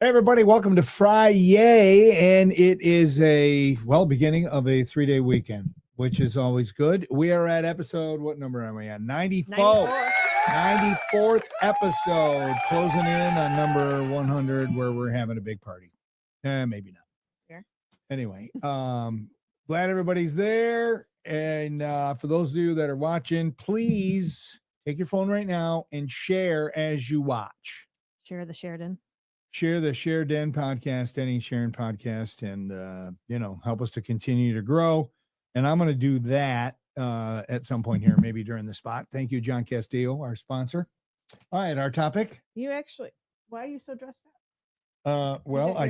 Hey, everybody, welcome to Friday, and it is beginning of a 3-day weekend, which is always good. We are at episode, what number are we at? 94. 94th episode, closing in on number 100, where we're having a big party. Maybe not. Sure. Anyway, glad everybody's there, and for those of you that are watching, please take your phone right now and share as you watch. Share the Sheridan. Share the Share Den podcast, Denny Sharon podcast, and, help us to continue to grow. And I'm going to do that at some point here, maybe during the spot. Thank you, John Castillo, our sponsor. All right, our topic. Why are you so dressed up? I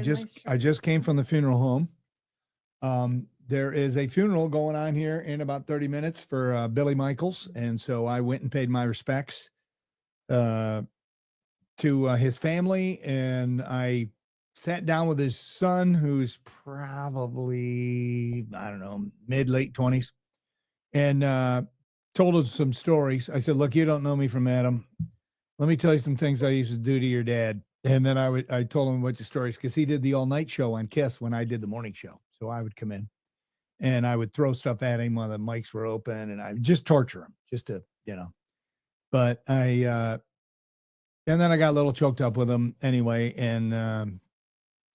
just came from the funeral home. There is a funeral going on here in about 30 minutes for Billy Michaels. And so I went and paid my respects to his family, and I sat down with his son, who's probably, I don't know, late 20s, and told him some stories. I said, look, you don't know me from Adam. Let me tell you some things I used to do to your dad. And then I told him a bunch of stories, because he did the all-night show on KISS when I did the morning show. So I would come in, and I would throw stuff at him while the mics were open, and I would just torture him, just to, But and then I got a little choked up with him anyway. And,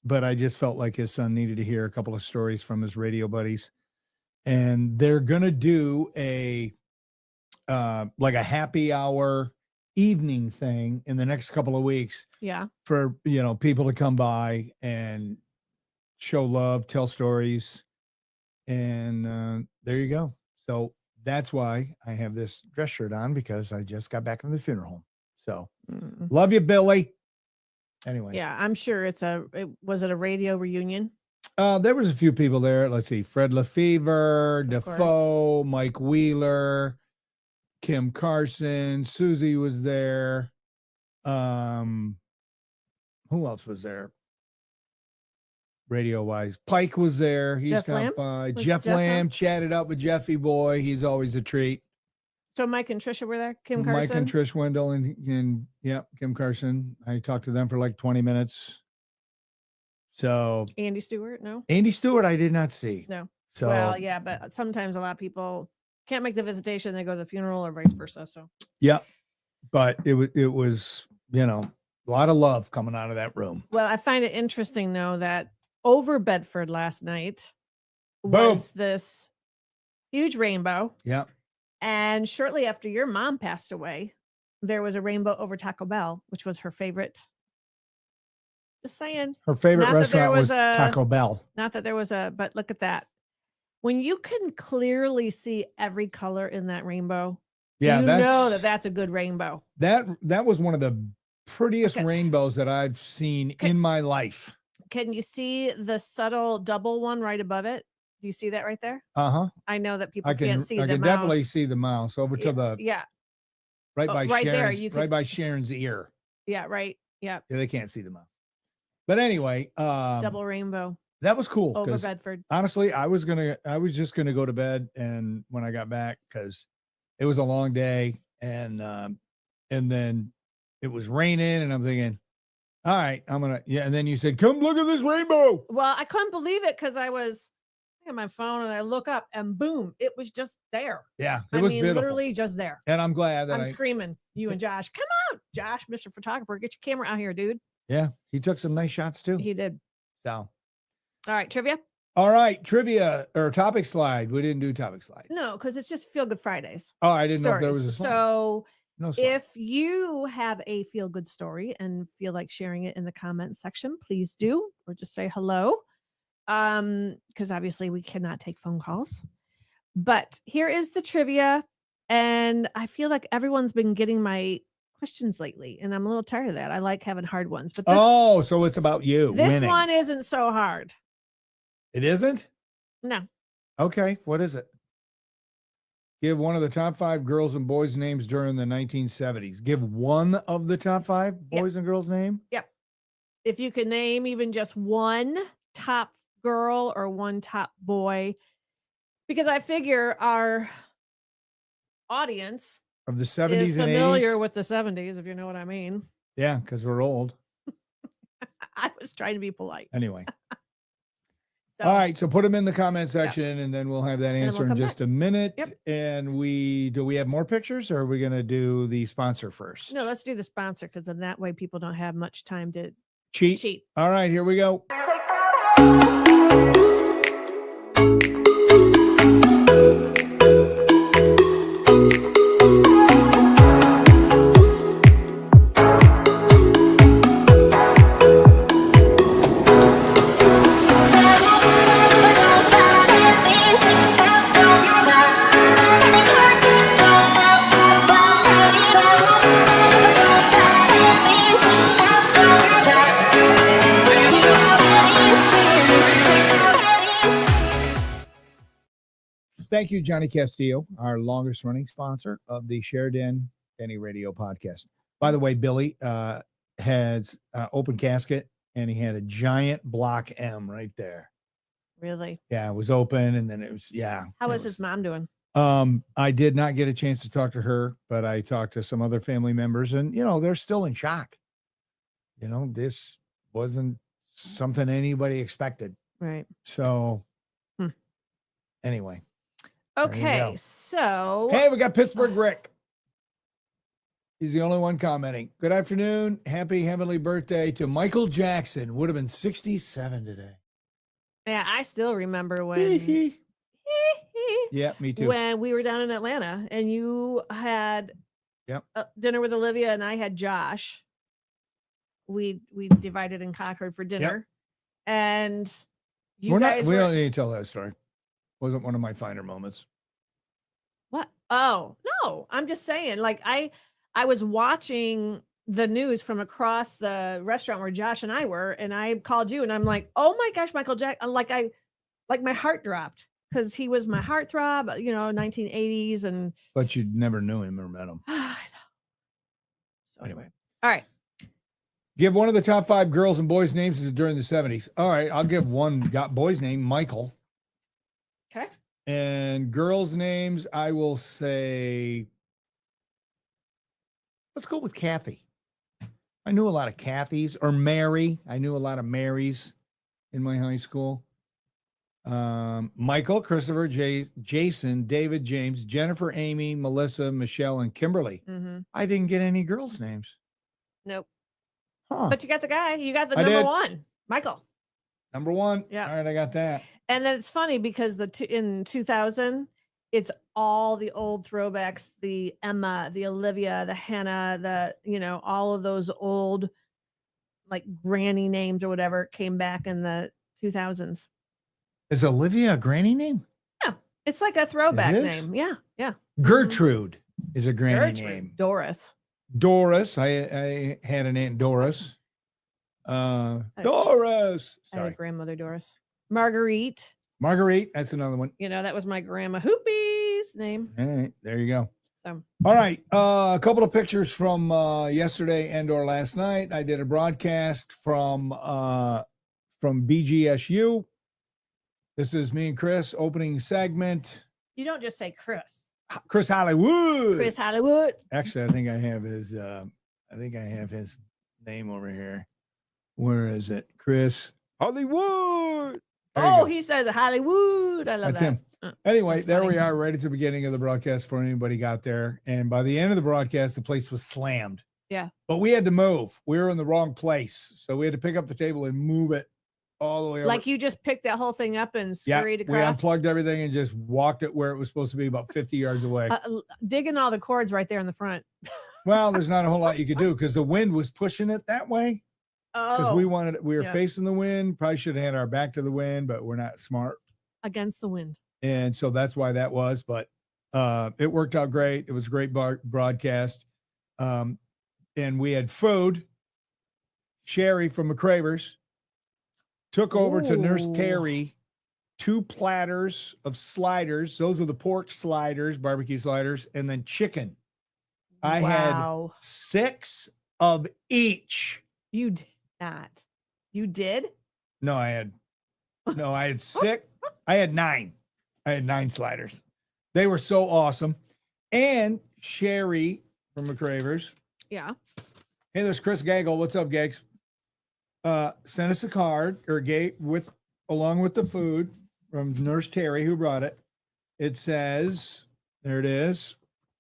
but I just felt like his son needed to hear a couple of stories from his radio buddies. And they're going to do a happy hour evening thing in the next couple of weeks. Yeah. For, people to come by and show love, tell stories. And there you go. So that's why I have this dress shirt on, because I just got back from the funeral home. So love you, Billy. Anyway. Yeah, I'm sure was it a radio reunion? There was a few people there. Let's see. Fred Lefevre, Defoe, Mike Wheeler, Kim Carson, Susie was there. Who else was there? Radio wise. Pike was there. He's Jeff stopped by. Jeff Lamb chatted up with Jeffy boy. He's always a treat. So Mike and Trisha were there? Kim Carson? Mike and Trish Wendell and Kim Carson. I talked to them for like 20 minutes. So Andy Stewart, no? Andy Stewart, I did not see. No. So well, yeah, but sometimes a lot of people can't make the visitation, they go to the funeral, or vice versa. So yeah. But it was, a lot of love coming out of that room. Well, I find it interesting though that over Bedford last night was this huge rainbow. Yeah. And shortly after your mom passed away, there was a rainbow over Taco Bell, which was her favorite. Just saying. Her favorite restaurant was Taco Bell. Not that there was but look at that. When you can clearly see every color in that rainbow, yeah, you know that's a good rainbow. That was one of the prettiest rainbows that I've seen in my life. Can you see the subtle double one right above it? Do you see that right there? Uh-huh. I know that people can't see the mouse. I can definitely see the mouse over to the right by Sharon's, there, right by Sharon's ear. Yeah, right. Yeah. They can't see the mouse. But anyway, double rainbow. That was cool. Over Bedford. Honestly, I was just gonna go to bed, and when I got back, because it was a long day, and then it was raining, and I'm thinking, all right, and then you said, come look at this rainbow. Well, I couldn't believe it, because I was on my phone and I look up and boom, it was just there. Yeah, it was beautiful. Literally just there. And I'm glad that I'm screaming, you and Josh, come out, Josh, Mr. Photographer, get your camera out here, dude. Yeah, he took some nice shots too. He did. So, all right, trivia. All right, trivia or topic slide. We didn't do topic slide. No, because it's just Feel Good Fridays. Oh, I didn't know if there was a slide. So no slide. If you have a feel good story and feel like sharing it in the comment section, please do, or just say hello. Because obviously we cannot take phone calls. But here is the trivia. And I feel like everyone's been getting my questions lately, and I'm a little tired of that. I like having hard ones. But so it's about you. This winning. One isn't so hard. It isn't? No. Okay. What is it? Give one of the top 5 girls and boys names during the 1970s. Give one of the top 5 boys and girls name? Yep. If you can name even just one top girl or one top boy, because I figure our audience of the 70s is and 80s familiar with the 70s, if you know what I mean. Yeah, because we're old. I was trying to be polite. Anyway. So, All right. So put them in the comment section and then we'll have that then answer we'll in come just back. a minute. Yep. And do we have more pictures or are we going to do the sponsor first? No, let's do the sponsor because then that way people don't have much time to cheat. All right. Here we go. Thank you, Johnny Castillo, our longest running sponsor of the Sheridan DennyRadio podcast. By the way, Billy has open casket and he had a giant block M right there. Really? Yeah, it was open and then it was, yeah. How was his mom doing? I did not get a chance to talk to her, but I talked to some other family members and, they're still in shock. This wasn't something anybody expected. Right. So anyway. Okay, so hey, we got Pittsburgh Rick. He's the only one commenting. Good afternoon. Happy heavenly birthday to Michael Jackson. Would have been 67 today. Yeah, I still remember when. Yeah, me too. When we were down in Atlanta and you had dinner with Olivia and I had Josh. We divided and conquered for dinner, and we don't need to tell that story. Wasn't one of my finer moments. What? Oh, no. I'm just saying, like, I was watching the news from across the restaurant where Josh and I were, and I called you and I'm like, oh my gosh, Michael Jackson. Like my heart dropped because he was my heartthrob, 1980s. But you never knew him or met him. I know. So anyway. All right. Give one of the top 5 girls and boys names during the 70s. All right. I'll give one boy's name, Michael. Okay. And girls' names, I will say, let's go with Kathy. I knew a lot of Kathys, or Mary. I knew a lot of Marys in my high school. Michael, Christopher, Jason, David, James, Jennifer, Amy, Melissa, Michelle, and Kimberly. Mm-hmm. I didn't get any girls' names. Nope. Huh. But you got the guy. You got the number one, Michael. Number one. Yeah. All right, I got that. And then it's funny because in 2000, it's all the old throwbacks, the Emma, the Olivia, the Hannah, all of those old like granny names or whatever came back in the 2000s. Is Olivia a granny name? Yeah. It's like a throwback name. Yeah. Yeah. Gertrude is a granny name. Doris. I had an Aunt Doris. Doris. Sorry. I had a grandmother Doris. Marguerite, that's another one. That was my grandma Hoopy's name. All right, there you go. So, all right, a couple of pictures from yesterday and/or last night. I did a broadcast from BGSU. This is me and Chris opening segment. You don't just say Chris. Chris Hollywood. Chris Hollywood. Actually, I think I have his name over here. Where is it? Chris Hollywood. He says Hollywood. I love That's that. him. Anyway, there we are, right at the beginning of the broadcast for anybody got there. And by the end of the broadcast, the place was slammed. Yeah. But we had to move. We were in the wrong place. So we had to pick up the table and move it all the way over. Like you just picked that whole thing up and scurried across? We unplugged everything and just walked it where it was supposed to be, about 50 yards away. Digging all the cords right there in the front. Well, there's not a whole lot you could do because the wind was pushing it that way. Because we were facing the wind. Probably should have had our back to the wind, but we're not smart. Against the wind. And so that's why that was. But it worked out great. It was a great broadcast. And we had food. Sherry from McCravers took over to Nurse Terry 2 platters of sliders. Those are the pork sliders, barbecue sliders, and then chicken. I had 6 of each. You did not. You did? No, I had 6. I had 9. I had 9 sliders. They were so awesome. And Sherry from McCravers. Yeah. Hey, there's Chris Gaggle. What's up, Gags? sent us a card or along with the food from Nurse Terry who brought it. It says, there it is.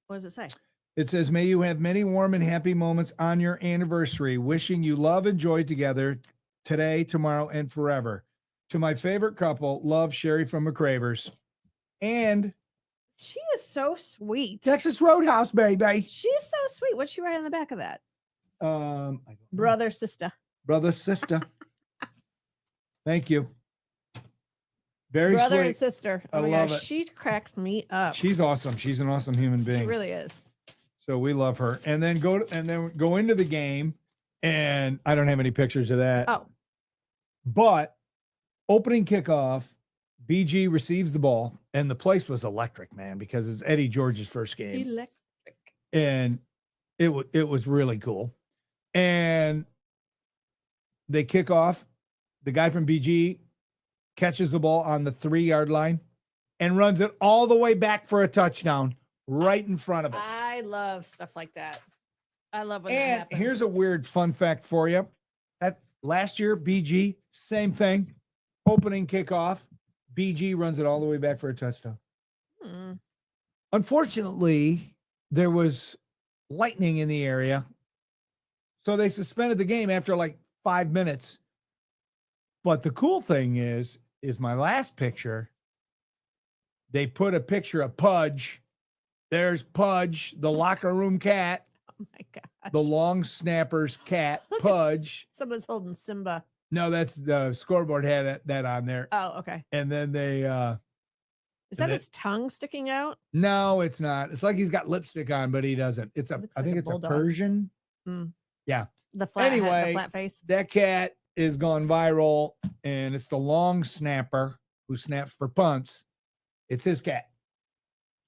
What does it say? It says, may you have many warm and happy moments on your anniversary. Wishing you love and joy together today, tomorrow, and forever. To my favorite couple, love, Sherry from McCravers. And She is so sweet. Texas Roadhouse, baby. She is so sweet. What's she write on the back of that? I don't know. Brother, sister. Brother, sister. Thank you. Very Brother sweet. and sister. Oh I my love gosh, it. she cracks me up. She's awesome. She's an awesome human being. She really is. So we love her. And then go into the game, and I don't have any pictures of that. Oh, But opening kickoff, BG receives the ball, and the place was electric, man, because it was Eddie George's first game. electric. And it was really cool. And they kick off. The guy from BG catches the ball on the 3-yard line and runs it all the way back for a touchdown right in front of us. I love stuff like that. I love when that And happens. here's a weird fun fact for you. Last year, BG, same thing. Opening kickoff, BG runs it all the way back for a touchdown. Unfortunately, there was lightning in the area, so they suspended the game after like 5 minutes. But the cool thing is my last picture, they put a picture of Pudge. There's Pudge, the locker room cat, Oh my god. the long snapper's cat, Pudge. Someone's holding Simba. No, that's the scoreboard had that on there. Oh, okay. And then they, Is that his tongue sticking out? no, it's not. It's like he's got lipstick on, but he doesn't. I Looks think like a it's bulldog. a Persian. The flat head, Anyway, the flat face. That cat is gone viral, and it's the long snapper who snaps for punts. It's his cat.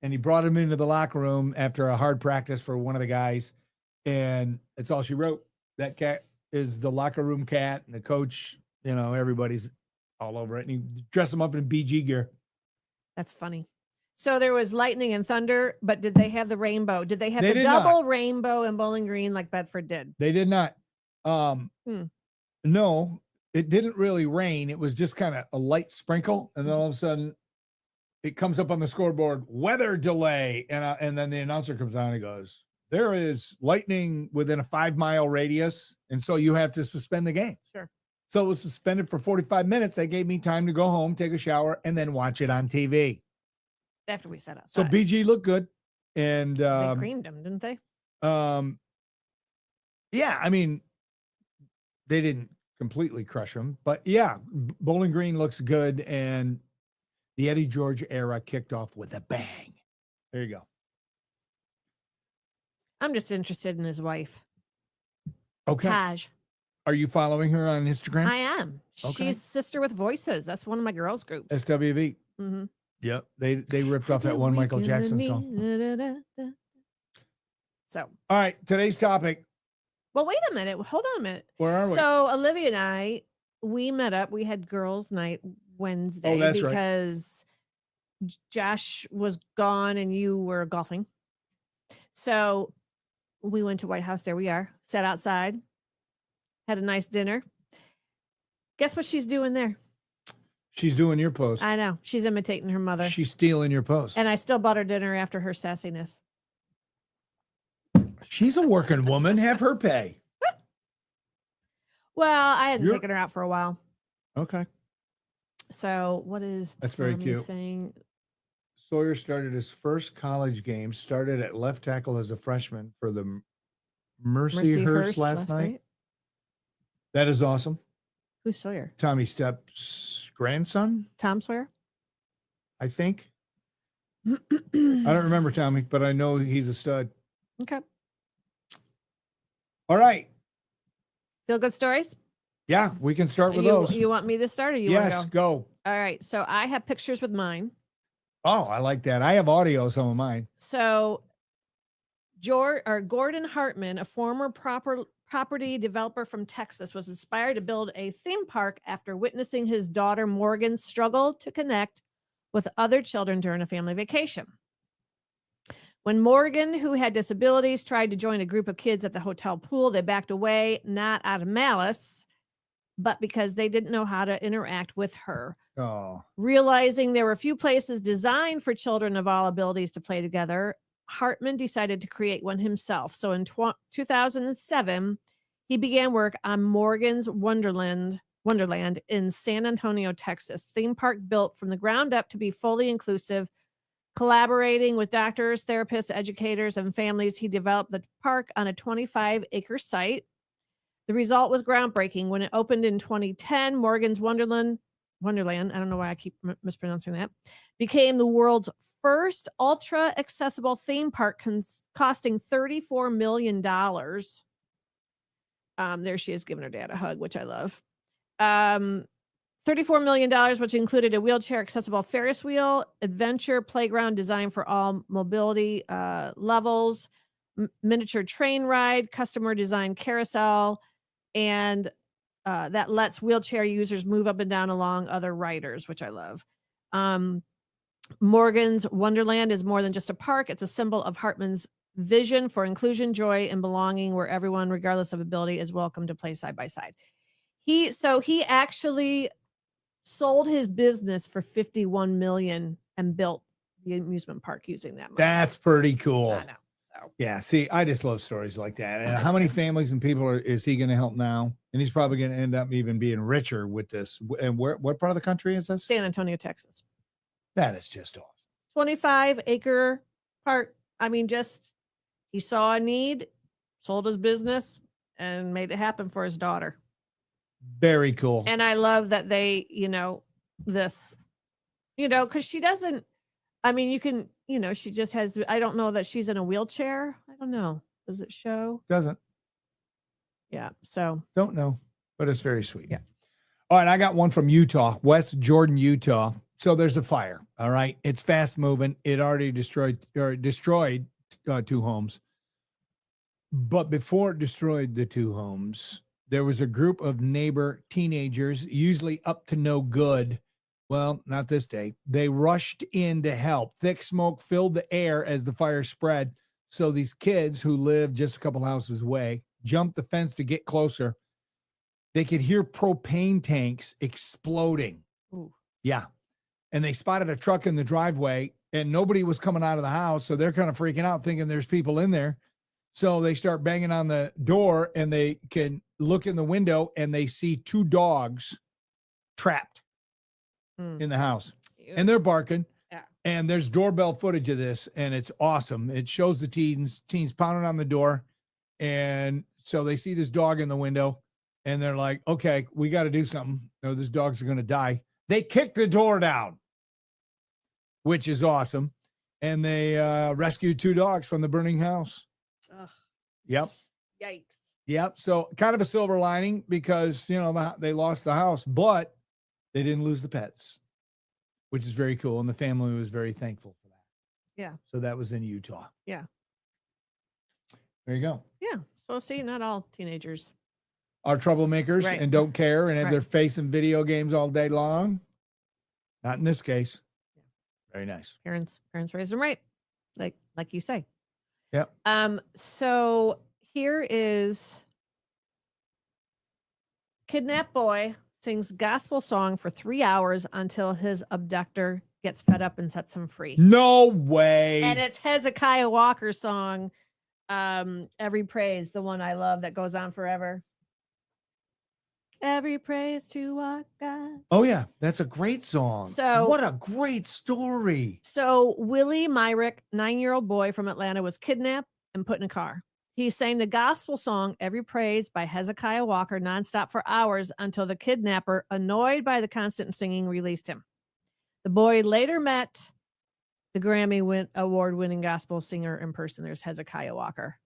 And he brought him into the locker room after a hard practice for one of the guys. And that's all she wrote. That cat is the locker room cat, and the coach, everybody's all over it. And he dressed him up in BG gear. That's funny. So there was lightning and thunder, but did they have the rainbow? Did they have They the did not. double rainbow in Bowling Green like Bedford did? They did not. No, it didn't really rain. It was just kind of a light sprinkle. And then all of a sudden it comes up on the scoreboard, weather delay. And then the announcer comes on and goes, there is lightning within a 5-mile radius. And so you have to suspend the game. Sure. So it was suspended for 45 minutes. That gave me time to go home, take a shower, and then watch it on TV. After we sat So outside. BG looked good. And they creamed him, didn't they? yeah, I mean, they didn't completely crush him, but yeah, Bowling Green looks good, and the Eddie George era kicked off with a bang. There you go. I'm just interested in his wife, Okay. Taj. Are you following her on Instagram? I am. Okay. She's Sister with Voices. That's one of my girls' groups. SWV. Mm-hmm. Yep. They ripped off that one Michael Jackson song. So, All right. Today's topic. well, wait a minute. Hold on a minute. Where are we? So Olivia and I, we met up. We had girls' night Wednesday that's right. because Josh was gone and you were golfing. So we went to White House. There we are. Sat outside. Had a nice dinner. Guess what she's doing there? She's doing your post. I know. She's imitating her mother. She's stealing your post. And I still bought her dinner after her sassiness. She's a working woman. Have her pay. Well, I hadn't You're- taken her out for a while. Okay. So what is That's very Tommy cute. saying? Sawyer started his first college game, started at left tackle as a freshman for the Mercyhurst last night. That is awesome. Who's Sawyer? Tommy Stepp's grandson, Tom Sawyer? I think. I don't remember Tommy, but I know he's a stud. Okay. All right. Feel good stories? Yeah, we can start with you, those. you want me to start or you Yes, want to go? go. All right. So I have pictures with mine. Oh, I like that. I have audio, some of mine. So Gordon Hartman, a former property developer from Texas, was inspired to build a theme park after witnessing his daughter Morgan struggle to connect with other children during a family vacation. When Morgan, who had disabilities, tried to join a group of kids at the hotel pool, they backed away, not out of malice, but because they didn't know how to interact with her. Oh, Realizing there were few places designed for children of all abilities to play together, Hartman decided to create one himself. So in 2007, he began work on Morgan's Wonderland in San Antonio, Texas, theme park built from the ground up to be fully inclusive. Collaborating with doctors, therapists, educators, and families, he developed the park on a 25-acre site. The result was groundbreaking. When it opened in 2010, Morgan's Wonderland, I don't know why I keep mispronouncing that, became the world's first ultra accessible theme park costing $34 million. There she is giving her dad a hug, which I love. $34 million, which included a wheelchair accessible Ferris wheel, adventure playground designed for all mobility levels, miniature train ride, customer designed carousel, and that lets wheelchair users move up and down along other riders, which I love. Morgan's Wonderland is more than just a park. It's a symbol of Hartman's vision for inclusion, joy, and belonging, where everyone, regardless of ability, is welcome to play side by side. He actually sold his business for $51 million and built the amusement park using that money. that's pretty cool. I know. So Yeah, see, I just love stories like that. And how many families and people is he going to help now? And he's probably going to end up even being richer with this. And what part of the country is this? San Antonio, Texas. That is just awesome. 25-acre park. I mean, just he saw a need, sold his business, and made it happen for his daughter. Very cool. And I love that they, this, because she doesn't, I mean, you can, she just has, I don't know that she's in a wheelchair. I don't know. Does it show? Doesn't. Yeah. So. Don't know, but it's very sweet. Yeah. All right. I got one from Utah, West Jordan, Utah. So there's a fire. All right. It's fast moving. It already destroyed 2 homes. But before it destroyed the 2 homes, there was a group of neighbor teenagers, usually up to no good. Well, not this day. They rushed in to help. Thick smoke filled the air as the fire spread. So these kids who lived just a couple houses away jumped the fence to get closer. They could hear propane tanks exploding. Ooh. Yeah. And they spotted a truck in the driveway and nobody was coming out of the house. So they're kind of freaking out thinking there's people in there. So they start banging on the door and they can look in the window and they see 2 dogs trapped in the house. And they're barking. Yeah. And there's doorbell footage of this and it's awesome. It shows the teens pounding on the door. And so they see this dog in the window and they're like, okay, we got to do something. No, these dogs are going to die. They kick the door down, which is awesome. And they rescued 2 dogs from the burning house. Ugh. Yep. Yikes. Yep. So kind of a silver lining because, they lost the house, but they didn't lose the pets, which is very cool. And the family was very thankful for that. Yeah. So that was in Utah. Yeah. There you go. Yeah. So see, not all teenagers are troublemakers right. and don't care and right. they're facing video games all day long. Not in this case. Yeah. Very nice. Parents raise them right. Like you say. Yep. So here is kidnapped boy sings gospel song for 3 hours until his abductor gets fed up and sets him free. No way. And it's Hezekiah Walker's song, Every Praise, the one I love that goes on forever. Every praise to our God. Oh, yeah. That's a great song. So, what a great story. So Willie Myrick, 9-year-old boy from Atlanta, was kidnapped and put in a car. He sang the gospel song, Every Praise by Hezekiah Walker, nonstop for hours until the kidnapper, annoyed by the constant singing, released him. The boy later met the Grammy award-winning gospel singer impersonators, Hezekiah Walker.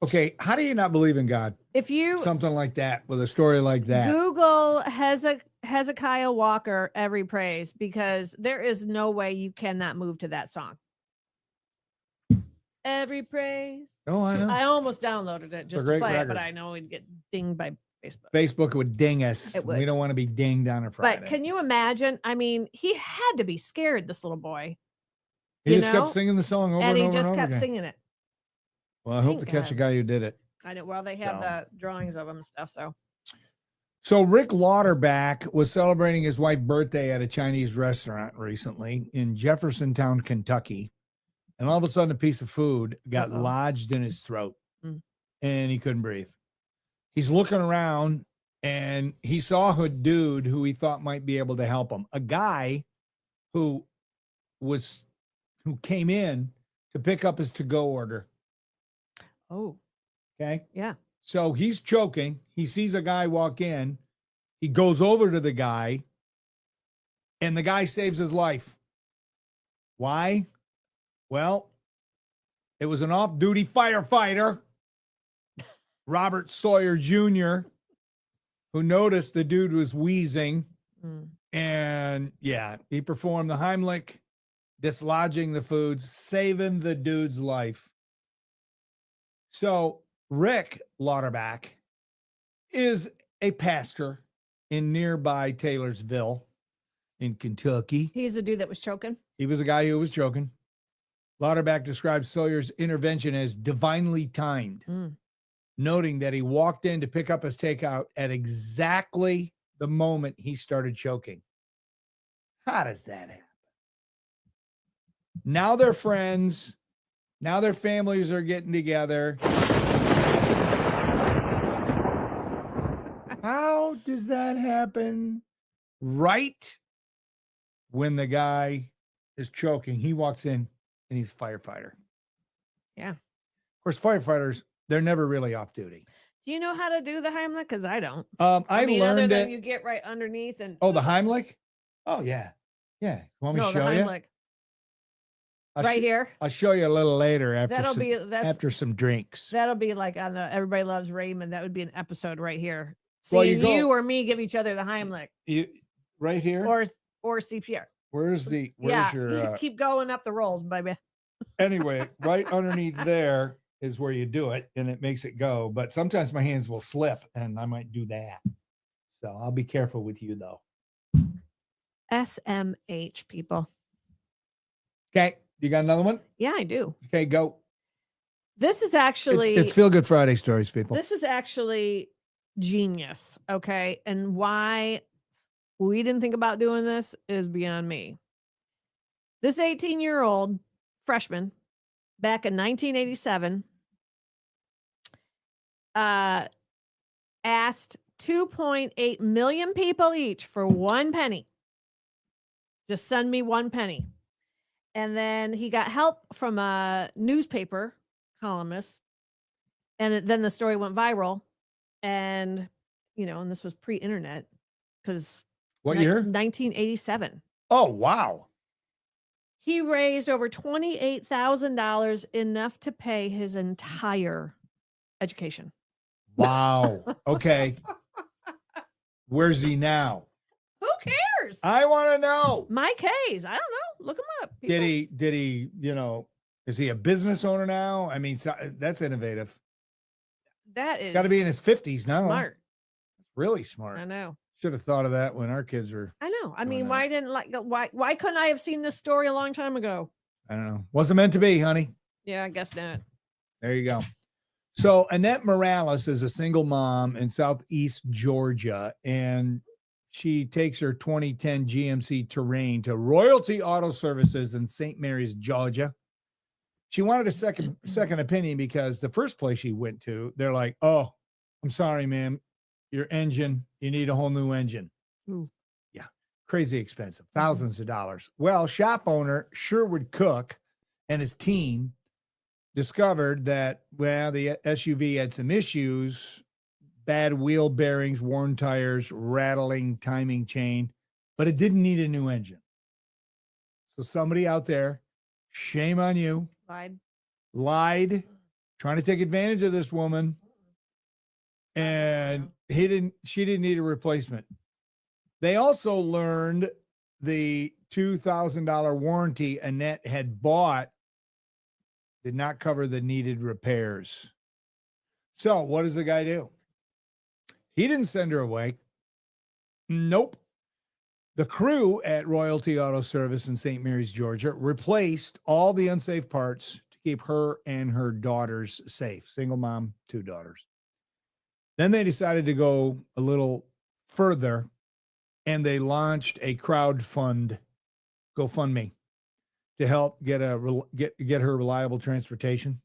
Okay, how do you not believe in God? If you something like that with a story like that, Google Hezekiah Walker Every Praise, because there is no way you cannot move to that song. Every Praise. Oh, I know. I almost downloaded it just to play it, but I know we'd get dinged by Facebook. Facebook would ding us. It would. We don't want to be dinged on a Friday. But can you imagine? I mean, he had to be scared, this little boy. He just kept singing the song over and over and he just kept again. Singing it. Well, I hope to catch a guy who did it. I know. Well, they have the drawings of him and stuff. So, So Rick Lauterbach was celebrating his wife's birthday at a Chinese restaurant recently in Jeffersontown, Kentucky. And all of a sudden, a piece of food got lodged in his throat and he couldn't breathe. He's looking around and he saw a dude who he thought might be able to help him. A guy who came in to pick up his to-go order. Oh. Okay. Yeah. So he's choking. He sees a guy walk in. He goes over to the guy, and the guy saves his life. Why? Well, it was an off-duty firefighter, Robert Sawyer Jr., who noticed the dude was wheezing. And, yeah, he performed the Heimlich, dislodging the food, saving the dude's life. So Rick Lauterbach is a pastor in nearby Taylorsville in Kentucky. He's the dude that was choking. He was a guy who was choking. Lauterbach describes Sawyer's intervention as divinely timed, noting that he walked in to pick up his takeout at exactly the moment he started choking. How does that happen? Now they're friends. Now their families are getting together. How does that happen? Right when the guy is choking, he walks in and he's a firefighter. Yeah. Of course, firefighters, they're never really off duty. Do you know how to do the Heimlich? Because I don't. I mean, learned other than it. you get right underneath and. Oh, the Heimlich? Oh, yeah. Yeah. You want me to show you? Heimlich. Right here. I'll show you a little later after after some drinks. That'll be like on the Everybody Loves Raymond. That would be an episode right here. Seeing you or me give each other the Heimlich. Right here? Or CPR. Where's your keep going up the rolls, baby. Anyway, right underneath there is where you do it and it makes it go. But sometimes my hands will slip and I might do that. So I'll be careful with you though. SMH, people. Okay. You got another one? Yeah, I do. Okay, go. This is actually it's Feel Good Friday stories, people. This is actually genius. Okay. And why we didn't think about doing this is beyond me. This 18-year-old freshman back in 1987 asked 2.8 million people each for 1 penny. Just send me 1 penny. And then he got help from a newspaper columnist. And then the story went viral. And, and this was pre-internet because what year? 1987. Oh, wow. He raised over $28,000, enough to pay his entire education. Wow. Okay. Where's he now? Who cares? I want to know. Mike Hayes. I don't know. Look him up. People. Did he, is he a business owner now? I mean, that's innovative. That is got to be in his 50s now. Smart. Really smart. I know. Should have thought of that when our kids were. I know. I mean, why couldn't I have seen this story a long time ago? I don't know. Wasn't meant to be, honey. Yeah, I guess not. There you go. So Annette Morales is a single mom in Southeast Georgia, and she takes her 2010 GMC Terrain to Royalty Auto Services in St. Mary's, Georgia. She wanted a second opinion because the first place she went to, they're like, "Oh, I'm sorry, ma'am. Your engine, you need a whole new engine." Ooh. Yeah, crazy expensive, thousands of dollars. Well, shop owner Sherwood Cook and his team discovered that, the SUV had some issues, bad wheel bearings, worn tires, rattling timing chain, but it didn't need a new engine. So somebody out there, shame on you, lied, trying to take advantage of this woman. And she didn't need a replacement. They also learned the $2,000 warranty Annette had bought did not cover the needed repairs. So what does the guy do? He didn't send her away. Nope. The crew at Royalty Auto Service in St. Mary's, Georgia, replaced all the unsafe parts to keep her and her daughters safe. Single mom, 2 daughters. Then they decided to go a little further, and they launched a GoFundMe to help get her reliable transportation.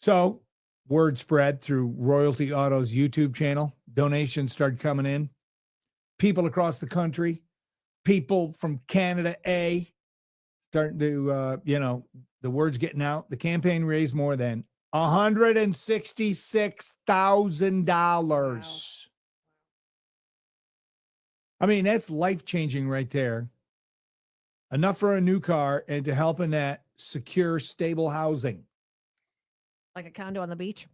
So word spread through Royalty Auto's YouTube channel. Donations started coming in. People across the country, people from Canada starting to, the word's getting out. The campaign raised more than $166,000. I mean, that's life-changing right there. Enough for a new car and to help in that secure, stable housing. Like a condo on the beach?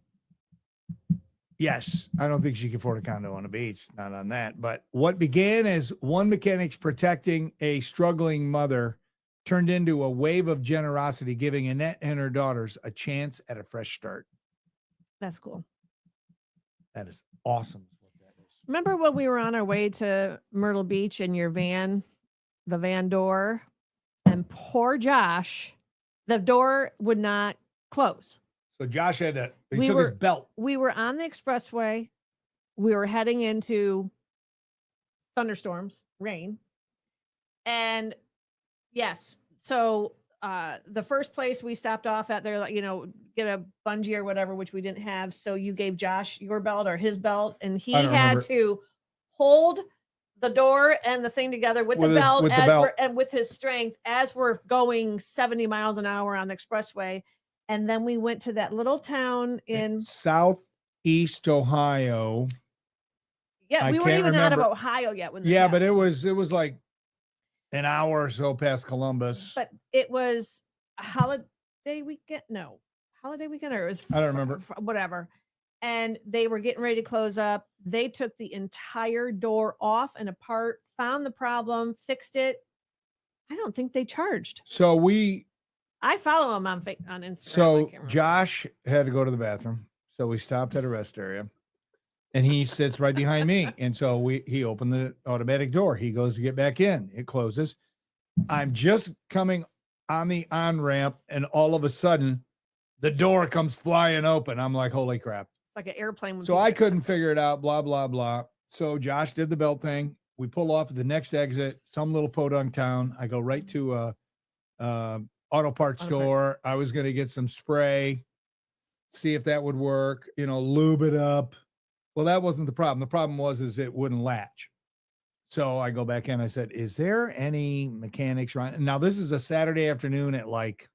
Yes. I don't think she can afford a condo on the beach. Not on that. But what began as one mechanic's protecting a struggling mother turned into a wave of generosity, giving Annette and her daughters a chance at a fresh start. That's cool. That is awesome. Remember when we were on our way to Myrtle Beach in your van, the van door, and poor Josh, the door would not close. So Josh he took his belt. We were on the expressway. We were heading into thunderstorms, rain. And yes, so the first place we stopped off at there, get a bungee or whatever, which we didn't have. So you gave Josh your belt or his belt, and he had to hold the door and the thing together with the belt and with his strength as we're going 70 miles an hour on the expressway. And then we went to that little town in Southeast Ohio. Yeah, we weren't even out of Ohio yet when this happened. But it was like an hour or so past Columbus. But it was a holiday weekend. No, holiday weekend, or it was I don't remember. Whatever. And they were getting ready to close up. They took the entire door off and apart, found the problem, fixed it. I don't think they charged. So I follow him on Instagram. So Josh had to go to the bathroom. So we stopped at a rest area and he sits right behind me. And so he opened the automatic door. He goes to get back in. It closes. I'm just coming on the on-ramp and all of a sudden the door comes flying open. I'm like, holy crap. It's like an airplane. So I couldn't figure it out, blah, blah, blah. So Josh did the belt thing. We pull off at the next exit, some little podunk town. I go right to auto parts store. I was going to get some spray, see if that would work, lube it up. Well, that wasn't the problem. The problem is it wouldn't latch. So I go back in. I said, is there any mechanics running? Now, this is a Saturday afternoon at like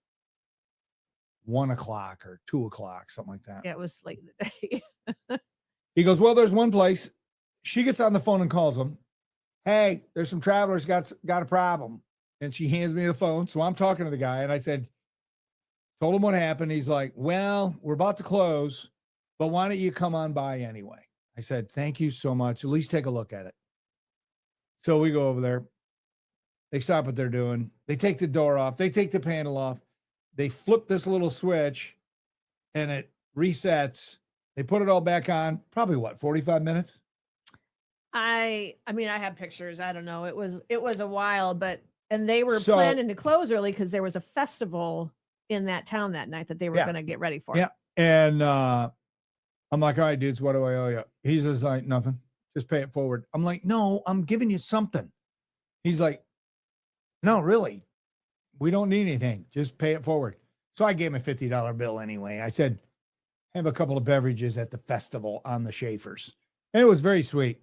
1 o'clock or 2 o'clock, something like that. Yeah, it was late in the day. He goes, well, there's one place. She gets on the phone and calls him. Hey, there's some travelers got a problem. And she hands me the phone. So I'm talking to the guy and I told him what happened. He's like, well, we're about to close, but why don't you come on by anyway? I said, thank you so much. At least take a look at it. So we go over there. They stop what they're doing. They take the door off. They take the panel off. They flip this little switch and it resets. They put it all back on. Probably 45 minutes? I mean, I have pictures. I don't know. It was a while, and they were planning to close early because there was a festival in that town that night that they were going to get ready for. Yeah. And I'm like, all right, dudes, what do I owe you? He's just like, nothing. Just pay it forward. I'm like, no, I'm giving you something. He's like, no, really. We don't need anything. Just pay it forward. So I gave him a $50 bill anyway. I said, have a couple of beverages at the festival on the Schaefer's. And it was very sweet.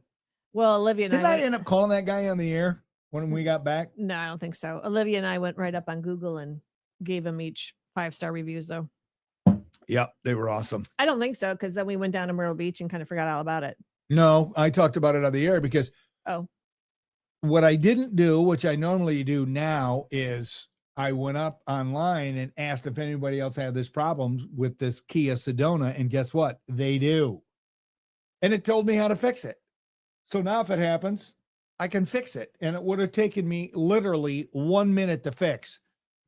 Well, Olivia and Did I end up calling that guy on the air when we got back? No, I don't think so. Olivia and I went right up on Google and gave them each 5-star reviews, though. Yep, they were awesome. I don't think so, because then we went down to Myrtle Beach and kind of forgot all about it. No, I talked about it on the air because what I didn't do, which I normally do now, is I went up online and asked if anybody else had this problem with this Kia Sedona, and guess what? They do. And it told me how to fix it. So now if it happens, I can fix it. And it would have taken me literally 1 minute to fix.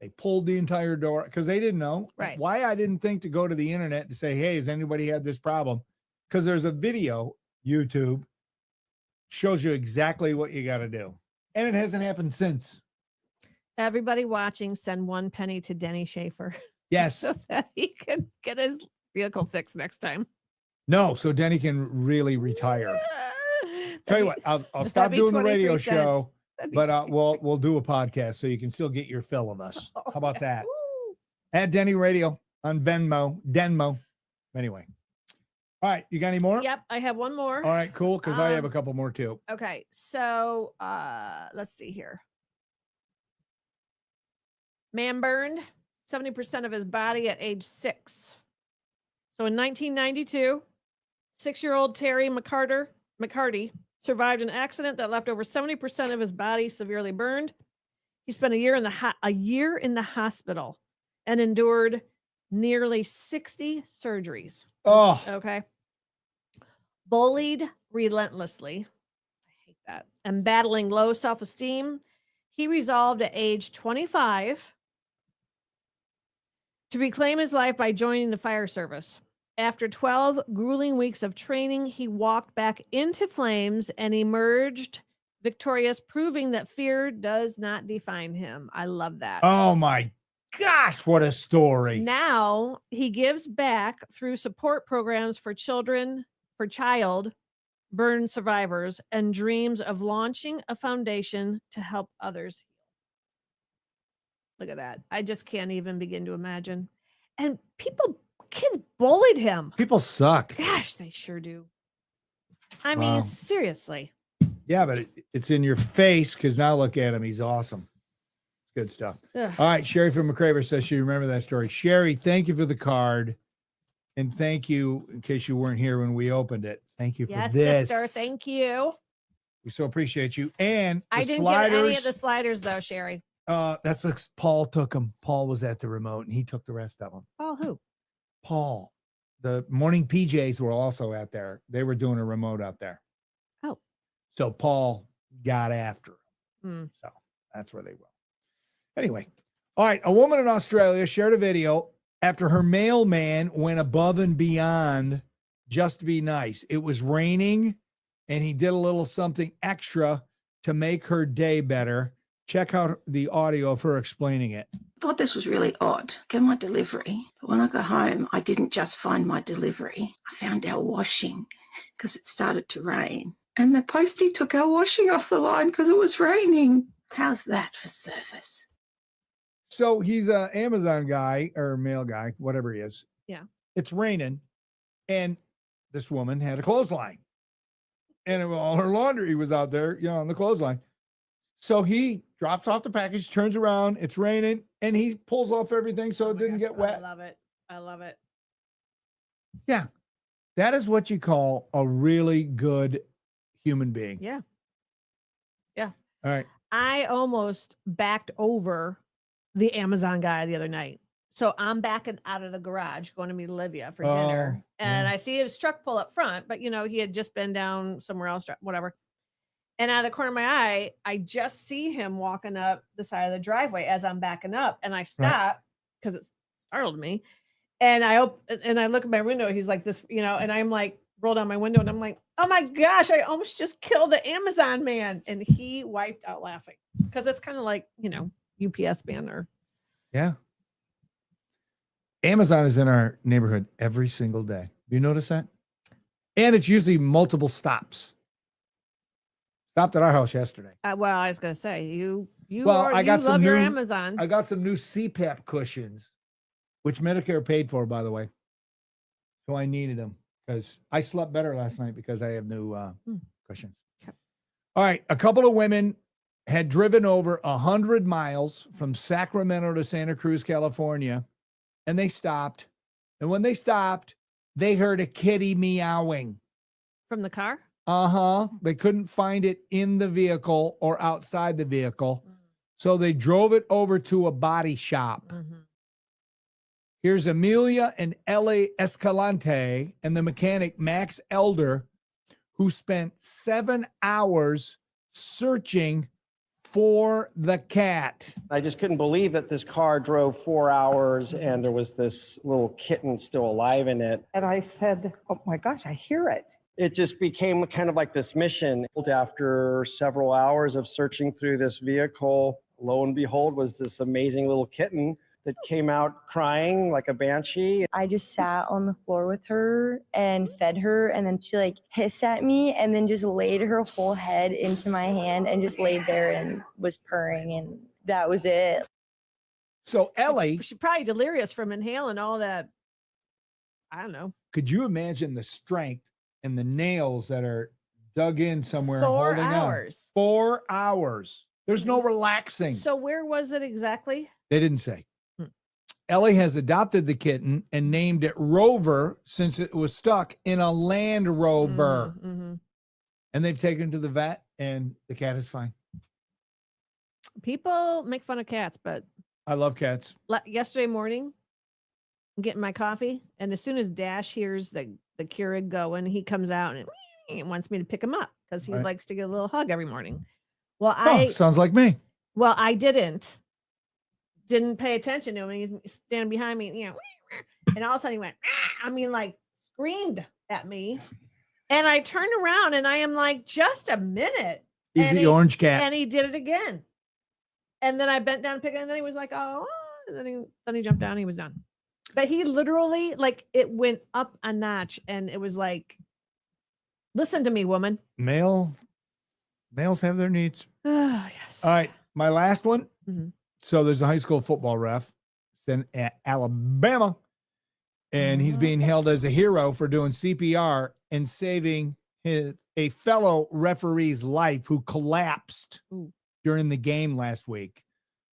They pulled the entire door because they didn't know. Right. Why I didn't think to go to the internet and say, hey, has anybody had this problem? Because there's a video, YouTube, shows you exactly what you got to do. And it hasn't happened since. Everybody watching, send 1 penny to Denny Schaefer. Yes. So that he can get his vehicle fixed next time. No, so Denny can really retire. Tell you what, I'll stop be doing the radio 23 cents. show, That'd be but we'll do a podcast so you can still get your fill of us. Oh, How about yeah. that? Woo. At DennyRadio on Denmo. Anyway. All right. You got any more? Yep, I have one more. All right, cool. Because I have a couple more too. Okay, so let's see here. Man burned 70% of his body at age 6. So in 1992, 6-year-old Terry McCarty survived an accident that left over 70% of his body severely burned. He spent a year in the hospital and endured nearly 60 surgeries. Oh, Okay. Bullied relentlessly, I hate that, and battling low self-esteem, he resolved at age 25 to reclaim his life by joining the fire service. After 12 grueling weeks of training, he walked back into flames and emerged victorious, proving that fear does not define him. I love that. oh my gosh, what a story. Now he gives back through support programs for child burn survivors and dreams of launching a foundation to help others heal. Look at that. I just can't even begin to imagine. And kids bullied him. People suck. Gosh, they sure do. I Wow. mean, seriously. Yeah, but it's in your face because now look at him. He's awesome. Good stuff. Ugh. All right. Sherry from McCraver says she remember that story. Sherry, thank you for the card. And thank you, in case you weren't here when we opened it. Thank you for Yes, this. sister. Thank you. We so appreciate you. And the I didn't sliders, get any of the sliders though, Sherry. that's because Paul took them. Paul was at the remote and he took the rest of them. Oh, who? Paul. The morning PJs were also out there. They were doing a remote out there. Oh. So Paul got after them. Hmm. So that's where they were. Anyway. All right. A woman in Australia shared a video after her mailman went above and beyond just to be nice. It was raining and he did a little something extra to make her day better. Check out the audio of her explaining it. I thought this was really odd. Get my delivery. But when I got home, I didn't just find my delivery. I found our washing because it started to rain. And the postie took our washing off the line because it was raining. How's that for service? So he's an Amazon guy or mail guy, whatever he is. Yeah. It's raining. And this woman had a clothesline. And all her laundry was out there, on the clothesline. So he drops off the package, turns around, it's raining, and he pulls off everything so it didn't get wet. I love it. I love it. Yeah. That is what you call a really good human being. Yeah. Yeah. All right. I almost backed over the Amazon guy the other night. So I'm backing out of the garage going to meet Olivia for dinner. And I see his truck pull up front, but he had just been down somewhere else, whatever. And out of the corner of my eye, I just see him walking up the side of the driveway as I'm backing up. And I stop because it startled me. And I look at my window. He's like this, and I'm like, roll down my window and I'm like, oh my gosh, I almost just killed the Amazon man. And he wiped out laughing because it's kind of like, UPS banner. Yeah. Amazon is in our neighborhood every single day. Do you notice that? And it's usually multiple stops. Stopped at our house yesterday. Well, I was going to say, you love your Amazon. I got some new CPAP cushions, which Medicare paid for, by the way. So I needed them because I slept better last night because I have new cushions. Okay. All right. A couple of women had driven over 100 miles from Sacramento to Santa Cruz, California, and they stopped. And when they stopped, they heard a kitty meowing. From the car? Uh-huh. They couldn't find it in the vehicle or outside the vehicle. So they drove it over to a body shop. Mm-hmm. Here's Amelia and Ellie Escalante and the mechanic Max Elder, who spent 7 hours searching for the cat. I just couldn't believe that this car drove 4 hours and there was this little kitten still alive in it. And I said, oh my gosh, I hear it. It just became kind of like this mission. After several hours of searching through this vehicle, lo and behold, was this amazing little kitten that came out crying like a banshee. I just sat on the floor with her and fed her, and then she like hissed at me and then just laid her whole head into my hand and just laid there and was purring, and that was it. So Ellie, She's probably delirious from inhaling all that. I don't know. could you imagine the strength and the nails that are dug in somewhere and 4 holding hours. on? 4 hours. There's no relaxing. So where was it exactly? They didn't say. Hmm. Ellie has adopted the kitten and named it Rover since it was stuck in a Land Rover. Mhm. And they've taken it to the vet, and the cat is fine. People make fun of cats, but I love cats. yesterday morning, I'm getting my coffee, and as soon as Dash hears the Keurig going, he comes out and wants me to pick him up because he Right. likes to get a little hug every morning. Well, Oh, sounds like me. I didn't pay attention to him. He's standing behind me, and all of a sudden he went, "Ah," I mean, like screamed at me. And I turned around and I am like, just a minute. He's And the orange cat. And he did it again. And then I bent down to pick it, and then he was like, oh, and then he jumped down and he was done. But he literally, like, it went up a notch, and it was like, listen to me, woman. Males have their needs. Yes. All right, my last one. Mhm. So there's a high school football ref in Alabama, and he's being held as a hero for doing CPR and saving a fellow referee's life who collapsed during the game last week.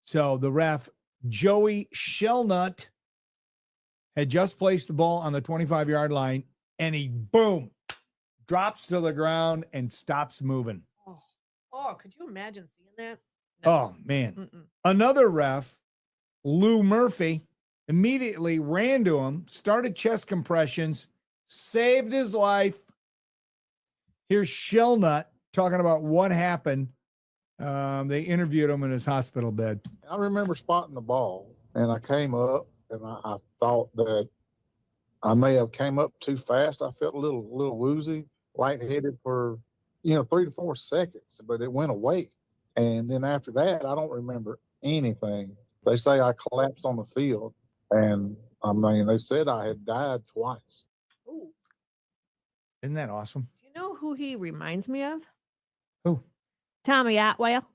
So the ref, Joey Shellnut, had just placed the ball on the 25-yard line, and he, boom, drops to the ground and stops moving. Oh, could you imagine seeing that? Oh, man. Another ref, Lou Murphy, immediately ran to him, started chest compressions, saved his life. Here's Shellnut talking about what happened. They interviewed him in his hospital bed. I remember spotting the ball, and I came up, and I thought that I may have came up too fast. I felt a little woozy, lightheaded for 3 to 4 seconds, but it went away. And then after that, I don't remember anything. They say I collapsed on the field, and I mean, they said I had died twice. Ooh. Isn't that awesome? Do you know who he reminds me of? Who? Tommy Atwell.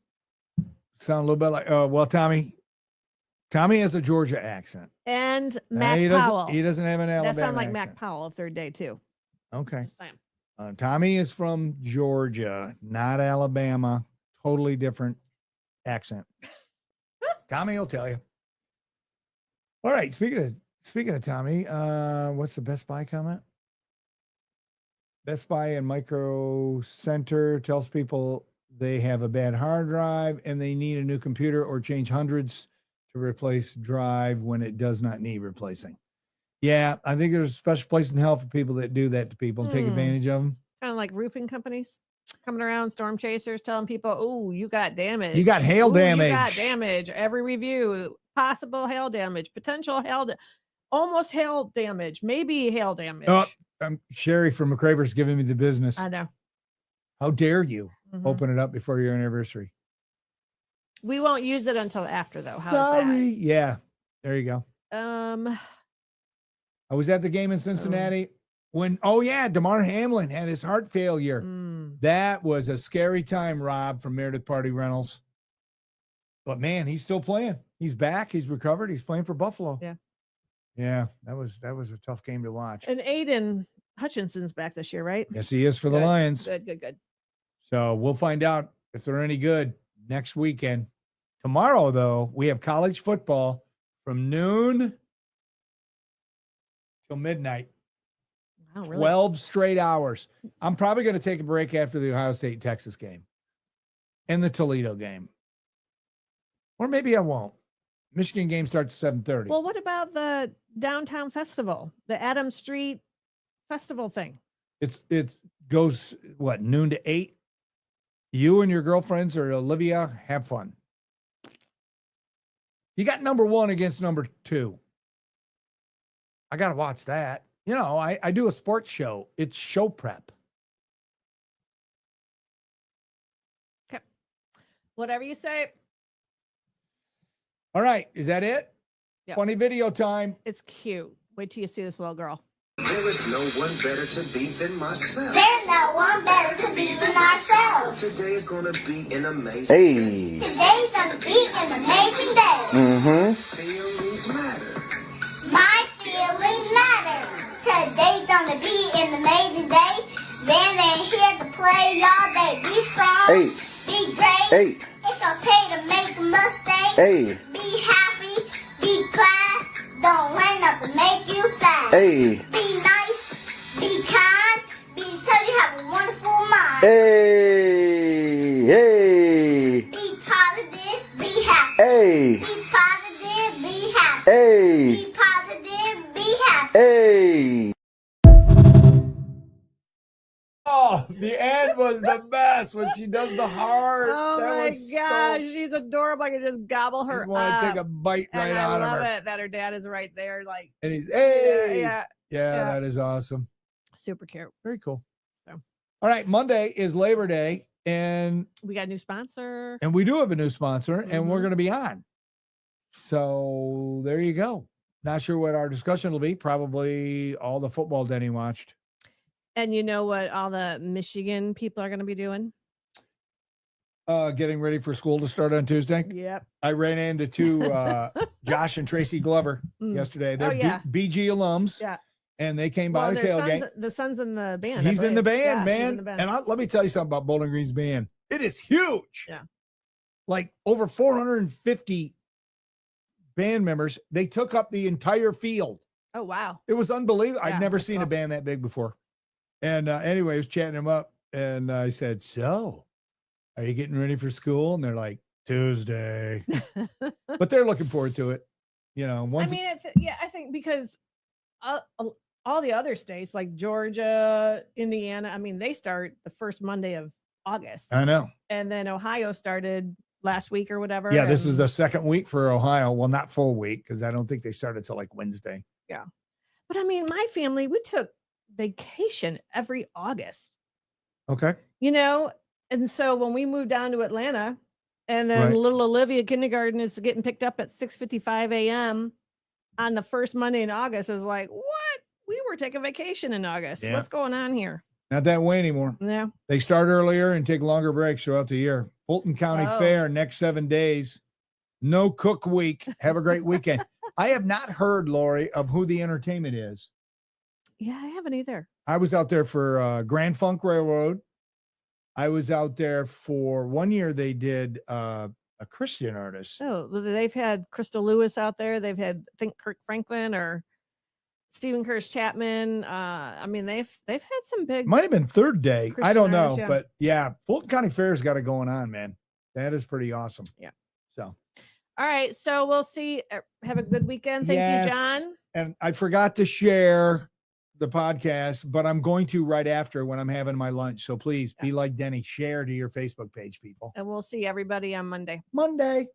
Sound a little bit like, well, Tommy has a Georgia accent. And Mac Powell. He doesn't have an Alabama That sounds like accent. Mac Powell of Third Day, too. Okay. Just saying. Tommy is from Georgia, not Alabama. Totally different accent. Tommy will tell you. All right. Speaking of Tommy, what's the Best Buy comment? Best Buy and Micro Center tells people they have a bad hard drive and they need a new computer or change hundreds to replace drive when it does not need replacing. Yeah, I think there's a special place in hell for people that do that to people and take advantage of them. Kind of like roofing companies coming around, storm chasers, telling people, oh, you got damage. You got hail damage. You got damage. Every review, possible hail damage, potential hail, almost hail damage, maybe hail damage. Sherry from McCraver's giving me the business. I know. How dare you Mhm. open it up before your anniversary? We won't use it until after, though. How's Sorry. Yeah, there you go. that? I was at the game in Cincinnati when, DeMar Hamlin had his heart failure. That was a scary time, Rob, from Meredith Party Rentals. But man, he's still playing. He's back. He's recovered. He's playing for Buffalo. Yeah. Yeah, that was a tough game to watch. And Aiden Hutchinson's back this year, right? Yes, he is for the Lions. Good. So we'll find out if they're any good next weekend. Tomorrow, though, we have college football from noon till midnight. Wow, really? 12 straight hours. I'm probably going to take a break after the Ohio State-Texas game and the Toledo game. Or maybe I won't. Michigan game starts at 7:30. Well, what about the downtown festival, the Adams Street festival thing? It goes, noon to 8? You and your girlfriends or Olivia, have fun. You got number 1 against number 2. I got to watch that. I do a sports show. It's show prep. Okay. Whatever you say. All right. Is that it? Yep. Funny video time. It's cute. Wait till you see this little girl. There is no one better to be than myself. There's no one better to be than ourselves. Today is gonna be an amazing Hey. Today's gonna be an amazing day. Mm-hmm. feelings matter. My feelings matter. Today's gonna be an amazing day. Then they're here to play all day. Be strong. Hey. Be great. Hey. It's okay to make a mistake. Hey. Be happy. Be glad. Don't let nothing make you sad. Hey. Be nice. Be kind. Be so you have a wonderful mind. Hey. Hey. Be positive. Be happy. Hey. Be positive. Be happy. Hey. Be positive. Be happy. Hey. Oh, the end was the best when she does the heart. Oh That my was gosh, so, she's adorable. I could just gobble her you want up. to take a bite right and out I of love her. it that her dad is right there. Like, And he's, hey. yeah, Yeah, yeah. that is awesome. super cute. Very cool. So. All right, Monday is Labor Day, and We got a new sponsor. we do have a new sponsor, and we're Mhm. going to be on. So there you go. Not sure what our discussion will be. Probably all the football Denny watched. And you know what all the Michigan people are going to be doing? Getting ready for school to start on Tuesday. Yep. I ran into two Josh and Tracy Glover Mm. yesterday. They're Oh, yeah. BG alums. Yeah. And they came by Well, the their tailgate. the son's in the band. I He's in the believe. band, Yeah, he's man. in the band. And let me tell you something about Bowling Green's band. It is huge. Yeah. Like over 450 band members. They took up the entire field. Oh, wow. It was unbelievable. Yeah, I'd never that's seen a cool. band that big before. And anyway, I was chatting him up, and I said, "So, are you getting ready for school?" And they're like, "Tuesday," but they're looking forward to it. You know, I once mean, I think because all the other states like Georgia, Indiana, I mean, they start the first Monday of August. I know. And then Ohio started last week or whatever. Yeah, this is and- the second week for Ohio. Well, not full week because I don't think they started till like Wednesday. But I mean, my family, we took vacation every August, Okay. you know? And so when we moved down to Atlanta, and then Right. little Olivia kindergarten is getting picked up at 6:55 a.m. on the first Monday in August, I was like, what? We were taking vacation in August. Yeah. What's going on here? Not that way anymore. Yeah. They start earlier and take longer breaks throughout the year. Fulton County Oh. Fair next 7 days. No cook week. Have a great weekend. I have not heard, Lori, of who the entertainment is. Yeah, I haven't either. I was out there for Grand Funk Railroad. I was out there for 1 year. They did a Christian artist. Oh, they've had Crystal Lewis out there. They've had, I think, Kirk Franklin or Stephen Curtis Chapman. I mean, they've had some big. Might have been third day. I Christian don't know. artist, yeah. But yeah, Fulton County Fair's got it going on, man. That is pretty awesome. Yeah. So, All right, so we'll see. Have a good weekend. Thank Yes. you, John. and I forgot to share the podcast, but I'm going to right after when I'm having my lunch. So please be like Denny, share to your Facebook page, people. And we'll see everybody on Monday. Monday.